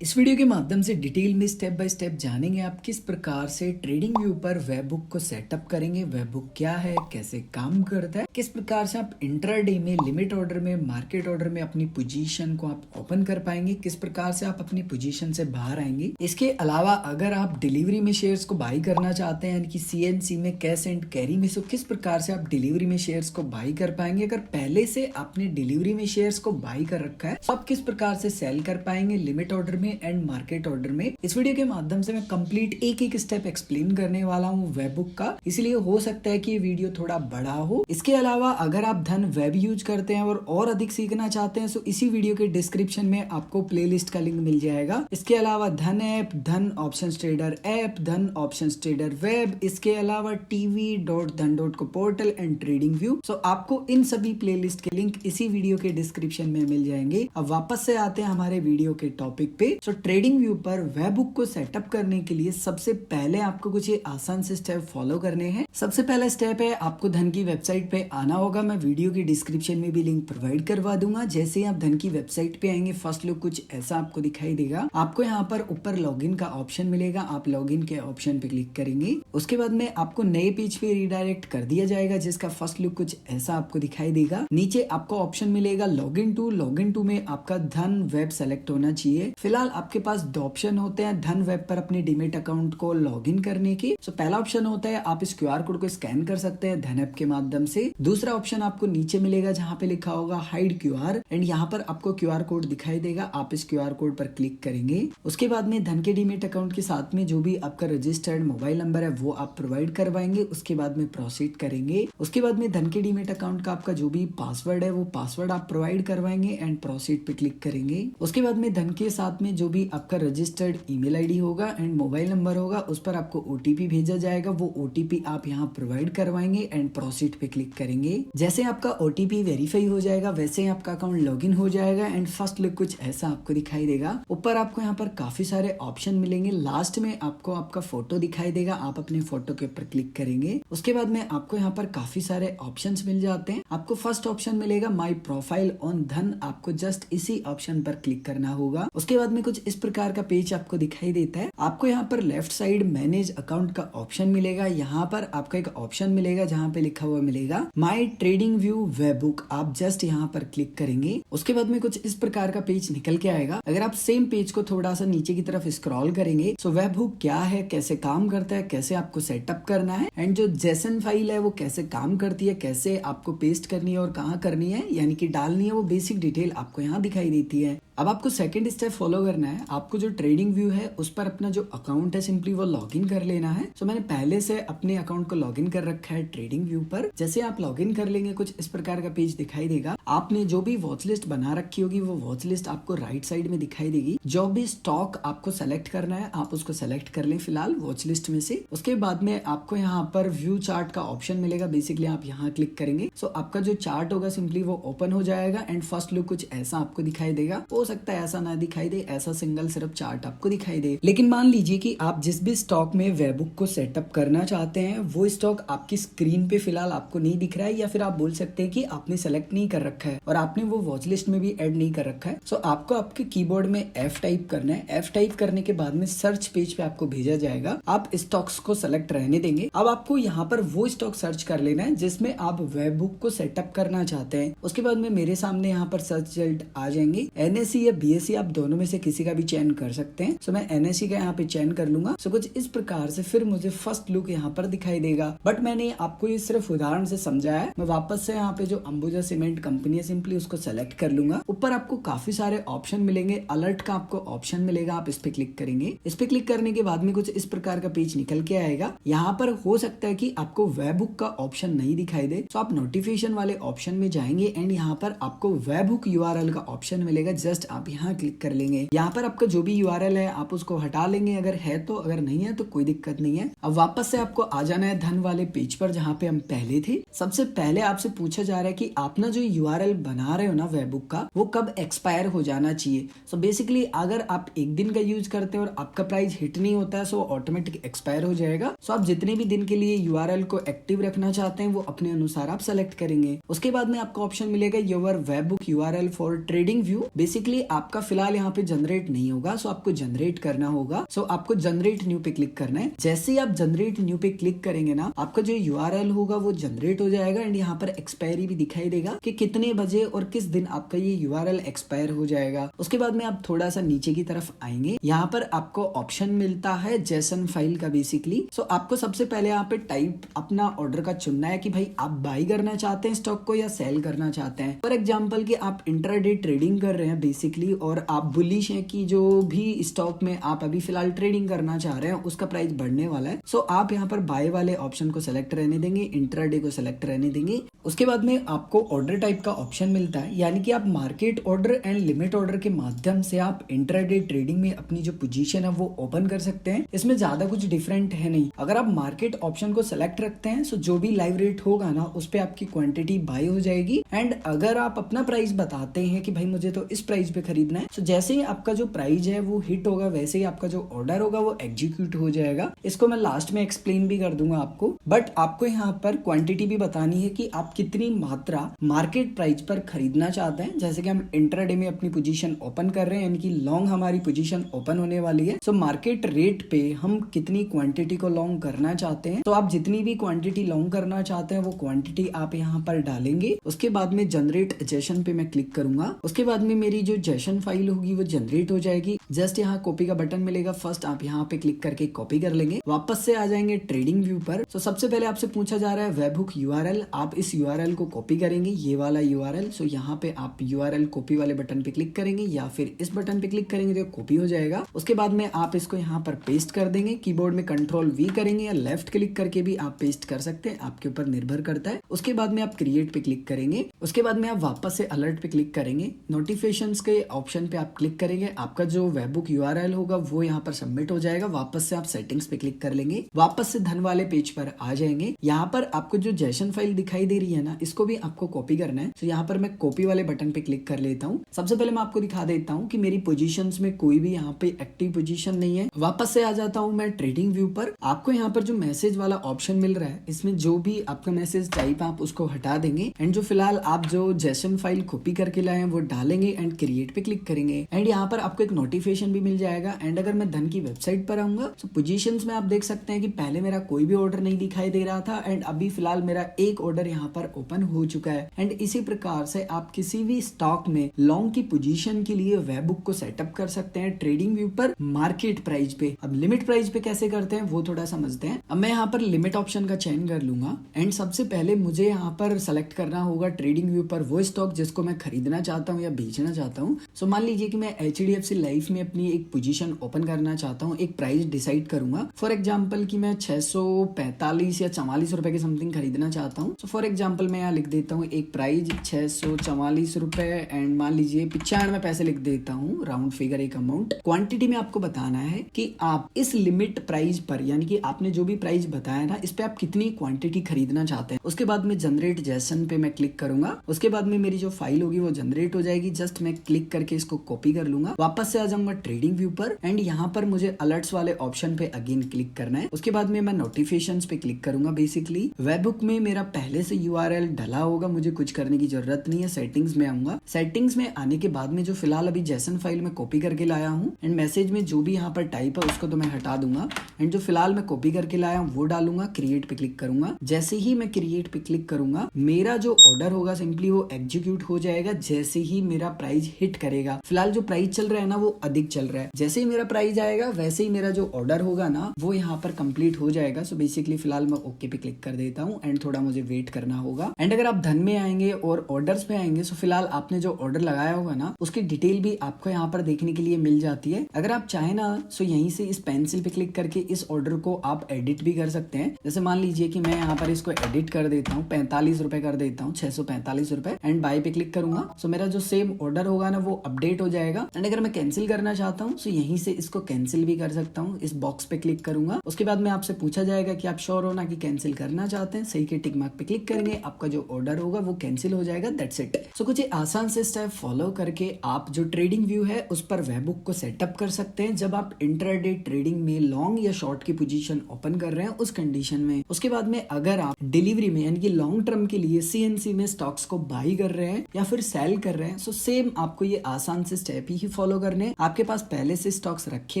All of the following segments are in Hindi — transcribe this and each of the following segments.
इस वीडियो के माध्यम से डिटेल में स्टेप बाय स्टेप जानेंगे आप किस प्रकार से ट्रेडिंग व्यू पर वेब बुक को सेटअप करेंगे। वेब बुक क्या है, कैसे काम करता है, किस प्रकार से आप इंट्राडे में, लिमिट ऑर्डर में, मार्केट ऑर्डर में अपनी पोजीशन को आप ओपन कर पाएंगे, किस प्रकार से आप अपनी पोजीशन से बाहर आएंगे। इसके अलावा अगर आप डिलीवरी में शेयर्स को बाई करना चाहते हैं, यानी कि CNC में, कैश एंड कैरी में, तो किस प्रकार से आप डिलीवरी में शेयर्स को बाई कर पाएंगे। अगर पहले से आपने डिलीवरी में शेयर्स को बाई कर रखा है तो आप किस प्रकार से सेल कर पाएंगे लिमिट ऑर्डर में एंड मार्केट ऑर्डर में। इस वीडियो के माध्यम से मैं कंप्लीट एक एक स्टेप एक्सप्लेन करने वाला हूँ वेब बुक का, इसलिए हो सकता है कि ये वीडियो थोड़ा बड़ा हो। इसके अलावा अगर आप धन वेब यूज करते हैं और अधिक सीखना चाहते हैं तो इसी वीडियो के डिस्क्रिप्शन में आपको प्लेलिस्ट का लिंक मिल जाएगा। इसके अलावा Dhan app, Dhan option trader app, Dhan option trader web, इसके अलावा tv.dhan.co portal and trading view. So आपको इन सभी प्लेलिस्ट के लिंक इसी वीडियो के डिस्क्रिप्शन में मिल जाएंगे। अब वापस से आते हैं हमारे वीडियो के टॉपिक पे। सो ट्रेडिंग व्यू पर वेब बुक को सेटअप करने के लिए सबसे पहले आपको कुछ ये आसान से स्टेप फॉलो करने हैं। सबसे पहला स्टेप है आपको धन की वेबसाइट पे आना होगा। मैं वीडियो की डिस्क्रिप्शन में भी लिंक प्रोवाइड करवा दूंगा। जैसे ही आप धन की वेबसाइट पे आएंगे, फर्स्ट लुक कुछ ऐसा आपको दिखाई देगा। आपको यहाँ पर ऊपर लॉगिन का ऑप्शन मिलेगा, आप लॉगिन के ऑप्शन पे क्लिक करेंगे। उसके बाद में आपको नए पेज पे रिडायरेक्ट कर दिया जाएगा, जिसका फर्स्ट लुक कुछ ऐसा आपको दिखाई देगा। नीचे आपको ऑप्शन मिलेगा लॉगिन टू में आपका धन वेब सेलेक्ट होना चाहिए। फिलहाल आपके पास दो ऑप्शन होते हैं धन वेब पर अपने डीमेट अकाउंट को लॉगिन करने के। सो पहला ऑप्शन होता है आप इस QR कोड को स्कैन कर सकते हैं धन ऐप के माध्यम से। दूसरा ऑप्शन आपको नीचे मिलेगा जहाँ पे लिखा होगा हाइड QR एंड यहाँ पर आपको QR कोड दिखाई देगा। आप इस QR कोड पर क्लिक करेंगे। उसके बाद में धन के डीमेट अकाउंट के साथ में जो भी आपका रजिस्टर्ड मोबाइल नंबर है वो आप प्रोवाइड करवाएंगे। उसके बाद में प्रोसीड करेंगे। उसके बाद में धन के डीमेट अकाउंट का आपका जो भी पासवर्ड है वो पासवर्ड आप प्रोवाइड करवाएंगे एंड प्रोसीड पे क्लिक करेंगे। उसके बाद में धन के साथ में जो भी आपका रजिस्टर्ड ईमेल आईडी होगा एंड मोबाइल नंबर होगा उस पर आपको OTP भेजा जाएगा। वो OTP आप यहाँ प्रोवाइड करवाएंगे एंड प्रोसीड पे क्लिक करेंगे। जैसे आपका OTP वेरीफाई हो जाएगा वैसे ही आपका अकाउंट लॉगिन हो जाएगा एंड फर्स्ट लुक कुछ ऐसा आपको दिखाई देगा। ऊपर आपको यहाँ पर काफी सारे ऑप्शन मिलेंगे। लास्ट में आपको आपका फोटो दिखाई देगा, आप अपने फोटो के ऊपर क्लिक करेंगे। उसके बाद में आपको यहाँ पर काफी सारे ऑप्शन मिल जाते हैं। आपको फर्स्ट ऑप्शन मिलेगा माई प्रोफाइल ऑन धन, आपको जस्ट इसी ऑप्शन पर क्लिक करना होगा। उसके बाद में कुछ इस प्रकार का पेज आपको दिखाई देता है। आपको यहाँ पर लेफ्ट साइड मैनेज अकाउंट का ऑप्शन मिलेगा। यहाँ पर आपका एक ऑप्शन मिलेगा जहाँ पे लिखा हुआ मिलेगा my trading view web book, आप जस्ट यहाँ पर क्लिक करेंगे। उसके बाद में कुछ इस प्रकार का पेज निकल के आएगा। अगर आप सेम पेज को थोड़ा सा नीचे की तरफ स्क्रॉल करेंगे तो वेब बुक क्या है, कैसे काम करता है, कैसे आपको सेटअप करना है एंड जो जेसन फाइल है वो कैसे काम करती है, कैसे आपको पेस्ट करनी है और कहाँ करनी है यानी कि डालनी है, वो बेसिक डिटेल आपको यहाँ दिखाई देती है। अब आपको सेकंड स्टेप फॉलो करना है। आपको जो ट्रेडिंग व्यू है उस पर अपना जो अकाउंट है सिंपली वो लॉगिन कर लेना है। सो मैंने पहले से अपने अकाउंट को लॉगिन कर रखा है ट्रेडिंग व्यू पर। जैसे आप लॉगिन कर लेंगे कुछ इस प्रकार का पेज दिखाई देगा। आपने जो भी वॉच लिस्ट बना रखी होगी वो वॉच लिस्ट आपको राइट साइड में दिखाई देगी। जो भी स्टॉक आपको सेलेक्ट करना है आप उसको सेलेक्ट कर लें फिलहाल वॉच लिस्ट में से। उसके बाद में आपको यहाँ पर व्यू चार्ट का ऑप्शन मिलेगा। बेसिकली आप यहाँ क्लिक करेंगे सो आपका जो चार्ट होगा सिंपली वो ओपन हो जाएगा एंड फर्स्ट लुक कुछ ऐसा आपको दिखाई देगा। हो सकता है ऐसा ना दिखाई दे, ऐसा सिंगल सिर्फ चार्ट आपको दिखाई दे। लेकिन मान लीजिए कि आप जिस भी स्टॉक में वेब बुक को सेटअप करना चाहते हैं वो स्टॉक आपकी स्क्रीन पे फिलहाल आपको नहीं दिख रहा है, या फिर आप बोल सकते हैं कि आपने सेलेक्ट नहीं कर रखा है और आपने वो वॉच लिस्ट में भी ऐड नहीं कर रखा है। सो आपको आपके कीबोर्ड में F टाइप करना है। F टाइप करने के बाद में सर्च पेज पे आपको भेजा जाएगा। आप स्टॉक्स को सेलेक्ट रहने देंगे। अब आपको यहाँ पर वो स्टॉक सर्च कर लेना है जिसमें आप वेब बुक को सेटअप करना चाहते हैं। उसके बाद में मेरे सामने यहाँ पर सर्च रिजल्ट आ जाएंगे। NSE या BSE आप दोनों में से किसी का भी चयन कर सकते हैं। सो मैं NSE का यहाँ पे चयन कर लूंगा। सो कुछ इस प्रकार से फिर मुझे फर्स्ट लुक यहाँ पर दिखाई देगा, बट मैंने आपको ये सिर्फ उदाहरण से समझाया है। मैं वापस से यहाँ पे जो अंबुजा सीमेंट कंपनी है सिंपली उसको सेलेक्ट कर लूंगा। ऊपर आपको काफी सारे ऑप्शन मिलेंगे। अलर्ट का आपको ऑप्शन मिलेगा, आप इस पे क्लिक करेंगे। इस पे क्लिक करने के बाद में कुछ इस प्रकार का पेज निकल के आएगा। यहाँ पर हो सकता है कि आपको वेब बुक का ऑप्शन नहीं दिखाई दे, तो आप नोटिफिकेशन वाले ऑप्शन में जाएंगे एंड यहाँ पर आपको वेब बुक URL का ऑप्शन मिलेगा। जस्ट आप यहाँ क्लिक कर लेंगे। यहाँ पर आपका जो भी URL है आप उसको हटा लेंगे अगर है तो, अगर नहीं है तो कोई दिक्कत नहीं है। अब वापस से आपको आ जाना है धन वाले पेज पर जहाँ पे हम पहले थे। सबसे पहले आपसे पूछा जा रहा है कि आप ना जो URL बना रहे हो ना वेब बुक का वो कब एक्सपायर हो जाना चाहिए। सो बेसिकली अगर आप एक दिन का यूज करते हैं और आपका प्राइस हिट नहीं होता है सो ऑटोमेटिक एक्सपायर हो जाएगा। सो आप जितने भी दिन के लिए URL को एक्टिव रखना चाहते हैं वो अपने अनुसार आप सेलेक्ट करेंगे। उसके बाद में आपको ऑप्शन मिलेगा your web book URL for trading view. Basically basically आपका फिलहाल यहाँ पे जनरेट नहीं होगा, सो आपको जनरेट करना होगा। सो आपको जनरेट न्यू पे क्लिक करना है। जैसे ही आप जनरेट न्यू पे क्लिक करेंगे ना, आपका जो यूआरएल होगा वो जनरेट हो जाएगा एंड यहाँ पर एक्सपायरी भी दिखाई देगा कि कितने बजे और किस दिन आपका ये यूआरएल एक्सपायर हो जाएगा। उसके बाद में आप थोड़ा सा नीचे की तरफ आएंगे, यहाँ पर आपको ऑप्शन मिलता है जेसन फाइल का बेसिकली। सो आपको सबसे पहले यहाँ पे टाइप अपना ऑर्डर का चुनना है कि भाई आप बाई करना चाहते हैं स्टॉक को या सेल करना चाहते हैं। फॉर एग्जाम्पल कि आप इंट्राडे ट्रेडिंग कर रहे हैं बेसिकली और आप बुलिश हैं कि जो भी स्टॉक में आप अभी फिलहाल ट्रेडिंग करना चाह रहे हैं उसका प्राइस बढ़ने वाला है। सो आप यहाँ पर बाय वाले ऑप्शन को सिलेक्ट रहने देंगे, इंट्राडे को सिलेक्ट रहने देंगे। उसके बाद में आपको ऑर्डर टाइप का ऑप्शन मिलता है, यानी कि आप market order and limit order के माध्यम से आप इंट्राडे ट्रेडिंग में अपनी जो पोजीशन है वो ओपन कर सकते हैं। इसमें ज्यादा कुछ डिफरेंट है नहीं। अगर आप मार्केट ऑप्शन को सिलेक्ट रखते हैं सो जो भी लाइव रेट होगा ना उस पे आपकी क्वांटिटी बाय हो जाएगी। एंड अगर आप अपना प्राइस बताते हैं कि भाई मुझे तो इस प्राइस पे खरीदना है, सो जैसे ही आपका जो प्राइस है वो हिट होगा वैसे ही आपका जो ऑर्डर होगा वो एग्जीक्यूट हो जाएगा। इसको मैं लास्ट में एक्सप्लेन भी कर दूंगा आपको, बट आपको यहाँ पर क्वांटिटी भी बतानी है कि आप कितनी मात्रा मार्केट प्राइस पर खरीदना चाहते हैं। जैसे कि हम इंट्राडे में अपनी पोजीशन ओपन कर रहे हैं, यानी कि लॉन्ग हमारी पोजीशन ओपन होने वाली है। सो मार्केट रेट पे हम कितनी क्वांटिटी को लॉन्ग करना चाहते हैं, तो आप जितनी भी क्वांटिटी लॉन्ग करना चाहते हैं वो क्वांटिटी आप यहाँ पर डालेंगे। उसके बाद में जनरेट जेसन पे मैं क्लिक करूंगा। उसके बाद में मेरी जो जेसन फाइल होगी वो जनरेट हो जाएगी। जस्ट यहाँ कॉपी का बटन मिलेगा, फर्स्ट आप यहाँ पे क्लिक करके कॉपी कर लेंगे। वापस से आ जाएंगे ट्रेडिंग व्यू पर। तो सबसे पहले आपसे पूछा जा रहा है वेबहुक यूआरएल, आप इस यूआरएल को कॉपी करेंगे, ये वाला यूआरएल। सो यहाँ पे आप यूआरएल कॉपी वाले बटन पे क्लिक करेंगे या फिर इस बटन पे क्लिक करेंगे तो कॉपी हो जाएगा। उसके बाद में आप इसको यहाँ पर पेस्ट कर देंगे। कीबोर्ड में कंट्रोल वी करेंगे या लेफ्ट क्लिक करके भी आप पेस्ट कर सकते हैं, आपके ऊपर निर्भर करता है। उसके बाद में आप क्रिएट पे क्लिक करेंगे। उसके बाद में आप वापस से अलर्ट पे क्लिक करेंगे, नोटिफिकेशंस के ऑप्शन पे आप क्लिक करेंगे। आपका जो वेबहुक यूआरएल होगा वो यहाँ पर सबमिट हो जाएगा। वापस से आप सेटिंग्स पे क्लिक कर लेंगे, वापस से धन वाले पेज पर आ जाएंगे। यहाँ पर आपको जो जेसन फाइल दिखाई दे रही है ना, इसको भी आपको कॉपी करना है। तो यहाँ पर मैं कॉपी वाले बटन पे क्लिक कर लेता हूँ। सबसे पहले मैं आपको दिखा देता हूँ कि मेरी पोजीशंस में कोई भी यहाँ पे एक्टिव पोजीशन नहीं है। वापस से आ जाता हूँ मैं ट्रेडिंग व्यू पर। आपको यहाँ पर जो मैसेज वाला ऑप्शन मिल रहा है, इसमें जो भी आपका मैसेज टाइप आप उसको हटा देंगे एंड जो फिलहाल आप जो जेसन फाइल कॉपी करके लाए हैं वो डालेंगे एंड क्रिएट पे क्लिक करेंगे। एंड यहाँ पर आपको एक नोटिफिकेशन भी मिल जाएगा। एंड अगर मैं धन की वेबसाइट पर आऊंगा तो पोजीशंस में आप देख सकते हैं कि पहले मेरा कोई भी ऑर्डर नहीं दिखाई दे रहा था एंड अभी फिलहाल मेरा एक ऑर्डर यहाँ पर ओपन हो चुका है। एंड इसी प्रकार से आप किसी भी स्टॉक में लॉन्ग की पोजीशन के लिए वेबहुक को सेटअप कर सकते हैं ट्रेडिंग व्यू पर मार्केट प्राइस पे। अब लिमिट प्राइस पे कैसे करते हैं वो थोड़ा समझते हैं। अब मैं यहाँ पर लिमिट ऑप्शन का चयन कर लूंगा एंड सबसे पहले मुझे यहाँ पर सेलेक्ट करना होगा ट्रेडिंग व्यू पर वो स्टॉक जिसको मैं खरीदना चाहता हूँ या बेचना चाहता हूँ। सो मान लीजिए कि मैं HDFC लाइफ में अपनी एक पोजीशन ओपन करना चाहता हूँ, एक प्राइस डिसाइड करूंगा। फॉर एग्जाम्पल कि मैं 645 या 44 रुपए के समथिंग खरीदना चाहता हूँ। सो फॉर एग्जाम्पल मैं यहाँ लिख देता हूँ एक प्राइस 644 रुपए एंड मान लीजिए 95 पैसे लिख देता हूँ, राउंड फिगर एक अमाउंट। क्वांटिटी में आपको बताना है कि आप इस लिमिट प्राइस पर, यानी कि आपने जो भी प्राइस बताया ना, इस पे आप कितनी क्वांटिटी खरीदना चाहते हैं। उसके बाद में जनरेट जेसन पे मैं क्लिक करूंगा। उसके बाद में मेरी जो फाइल होगी वो जनरेट हो जाएगी। जस्ट मैं क्लिक करके इसको कॉपी कर लूंगा। वापस से आ जाऊंगा ट्रेडिंग व्यू पर एंड यहाँ पर मुझे अलर्ट्स वाले ऑप्शन पे अगेन क्लिक करना है। उसके बाद में मैं नोटिफिकेशंस पे क्लिक करूंगा। बेसिकली वेबहुक में मेरा पहले से यूआरएल डला होगा, मुझे कुछ करने की जरूरत नहीं है। सेटिंग्स में आऊंगा। सेटिंग्स में आने के बाद में जो फिलहाल अभी जेसन फाइल में कॉपी करके लाया हूँ एंड मैसेज में जो भी यहाँ पर टाइप है उसको तो मैं हटा दूंगा एंड जो फिलहाल मैं कॉपी करके लाया हूँ वो डालूंगा। क्रिएट पे क्लिक करूंगा। जैसे ही मैं क्रिएट पे क्लिक करूंगा मेरा जो ऑर्डर होगा सिंपली वो एग्जीक्यूट हो जाएगा जैसे ही मेरा प्राइस हिट करेगा। फिलहाल जो प्राइस चल रहा है ना वो अधिक चल रहा है। जैसे ही मेरा प्राइस आएगा वैसे ही मेरा जो ऑर्डर होगा ना वो यहाँ पर कंप्लीट हो जाएगा। सो बेसिकली फिलहाल मैं ओके पे क्लिक कर देता हूँ एंड थोड़ा मुझे वेट करना होगा। एंड अगर आप धन में आएंगे और ऑर्डर्स पे आएंगे सो फिलहाल आपने जो ऑर्डर लगाया होगा ना उसकी डिटेल भी आपको यहाँ पर देखने के लिए मिल जाती है। अगर आप चाहे ना सो यहीं से इस पेंसिल पे क्लिक करके इस ऑर्डर को आप एडिट भी कर सकते हैं। जैसे मान लीजिए कि मैं यहाँ पर इसको एडिट कर देता हूँ, 45 रुपए कर देता हूँ, 645 रुपए एंड बाय पे क्लिक करूंगा। सो मेरा जो सेम ऑर्डर होगा ना वो अपडेट हो जाएगा। एंड अगर मैं कैंसिल करना चाहता हूँ सो यहीं से इसको कैंसिल भी कर सकता हूँ। इस बॉक्स पे क्लिक करूंगा। उसके बाद में आपसे पूछा जाएगा कि आप श्योर हो ना कि कैंसिल करना चाहते हैं। सही के टिक मार्क पे क्लिक करेंगे, आपका जो ऑर्डर होगा वो कैंसिल हो जाएगा। That's it. सो कुछ आसान से स्टेप फॉलो करके आप जो ट्रेडिंग व्यू है उस पर वेबहुक को सेटअप कर सकते हैं जब आप इंट्राडे ट्रेडिंग में लॉन्ग या शॉर्ट की पोजीशन ओपन कर रहे हैं उस कंडीशन में। उसके बाद में अगर आप डिलीवरी में यानी कि लॉन्ग टर्म के लिए CNC में स्टॉक्स को बाई कर रहे हैं या फिर सेल कर रहे हैं सो सेम आपको आपको ये आसान से स्टेप ही फॉलो करने हैं। आपके पास पहले से स्टॉक्स रखे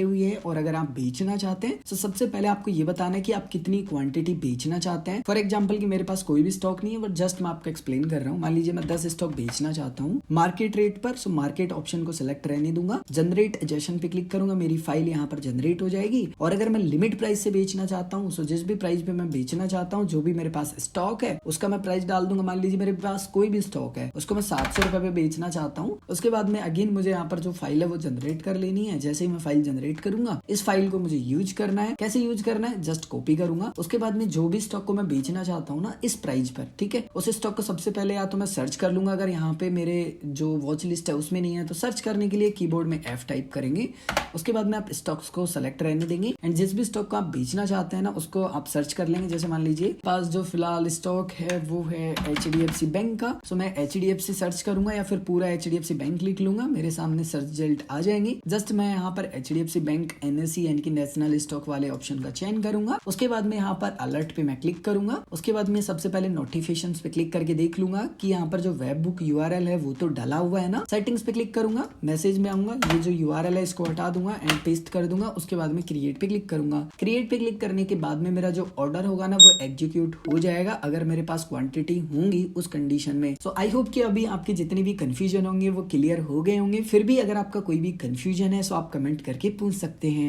हुए हैं और अगर आप बेचना चाहते हैं तो सबसे पहले आपको ये बताना है कि आप कितनी क्वांटिटी बेचना चाहते हैं। फॉर एग्जांपल कि मेरे पास कोई भी स्टॉक नहीं है, बट जस्ट मैं आपको एक्सप्लेन कर रहा हूँ। मान लीजिए मैं 10 स्टॉक बेचना चाहता हूँ मार्केट रेट पर, सो मार्केट ऑप्शन को सिलेक्ट रहने दूंगा, जनरेट एडजस्टमेंट पे क्लिक करूंगा, मेरी फाइल यहाँ पर जनरेट हो जाएगी। और अगर मैं लिमिट प्राइस से बेचना चाहता हूँ, सो जिस भी प्राइस पे मैं बेचना चाहता हूँ, जो भी मेरे पास स्टॉक है उसका मैं प्राइस डाल दूंगा। मान लीजिए मेरे पास कोई भी स्टॉक है, उसको मैं 700 रुपए पे बेचना चाहता हूँ। उसके बाद में अगेन मुझे यहाँ पर जो फाइल है वो जनरेट कर लेनी है। जैसे ही मैं फाइल जनरेट करूंगा, इस फाइल को मुझे यूज करना है। कैसे यूज करना है, जस्ट कॉपी करूंगा। उसके बाद में जो भी स्टॉक को मैं बेचना चाहता हूँ ना इस प्राइस पर, ठीक है, उस स्टॉक को सबसे पहले या तो मैं सर्च कर लूंगा, अगर यहाँ पे मेरे जो वॉच लिस्ट है उसमें नहीं है तो सर्च करने के लिए कीबोर्ड में F टाइप करेंगे। उसके बाद में आप स्टॉक्स को सेलेक्ट रहने देंगे एंड जिस भी स्टॉक को आप बेचना चाहते हैं ना उसको आप सर्च कर लेंगे। जैसे मान लीजिए पास जो फिलहाल स्टॉक है वो है HDFC बैंक का, सो मैं HDFC सर्च करूंगा या फिर पूरा HDFC बैंक लिख लूंगा, मेरे सामने सर्च रिजल्ट आ जाएंगे। जस्ट मैं यहाँ पर HDFC बैंक NSE यानी कि नेशनल स्टॉक वाले ऑप्शन का चयन करूंगा। उसके बाद में यहाँ पर अलर्ट पे मैं क्लिक करूंगा। उसके बाद में सबसे पहले नोटिफिकेशन पे क्लिक करके देख लूंगा कि यहाँ पर जो वेब बुक URL है वो तो डला हुआ है ना। सेटिंग्स पे क्लिक करूंगा, मैसेज में आऊंगा, ये जो URL है इसको हटा दूंगा एंड पेस्ट कर दूंगा। उसके बाद में क्रिएट पे क्लिक करूंगा। क्रिएट पे क्लिक करने के बाद में मेरा जो ऑर्डर होगा ना वो एग्जीक्यूट हो जाएगा अगर मेरे पास क्वांटिटी होंगी उस कंडीशन में। सो आई होप कि अभी आपके जितने भी कंफ्यूजन होंगे वो क्लियर हो गए होंगे। फिर भी अगर आपका कोई भी कंफ्यूजन है सो आप कमेंट करके पूछ सकते हैं।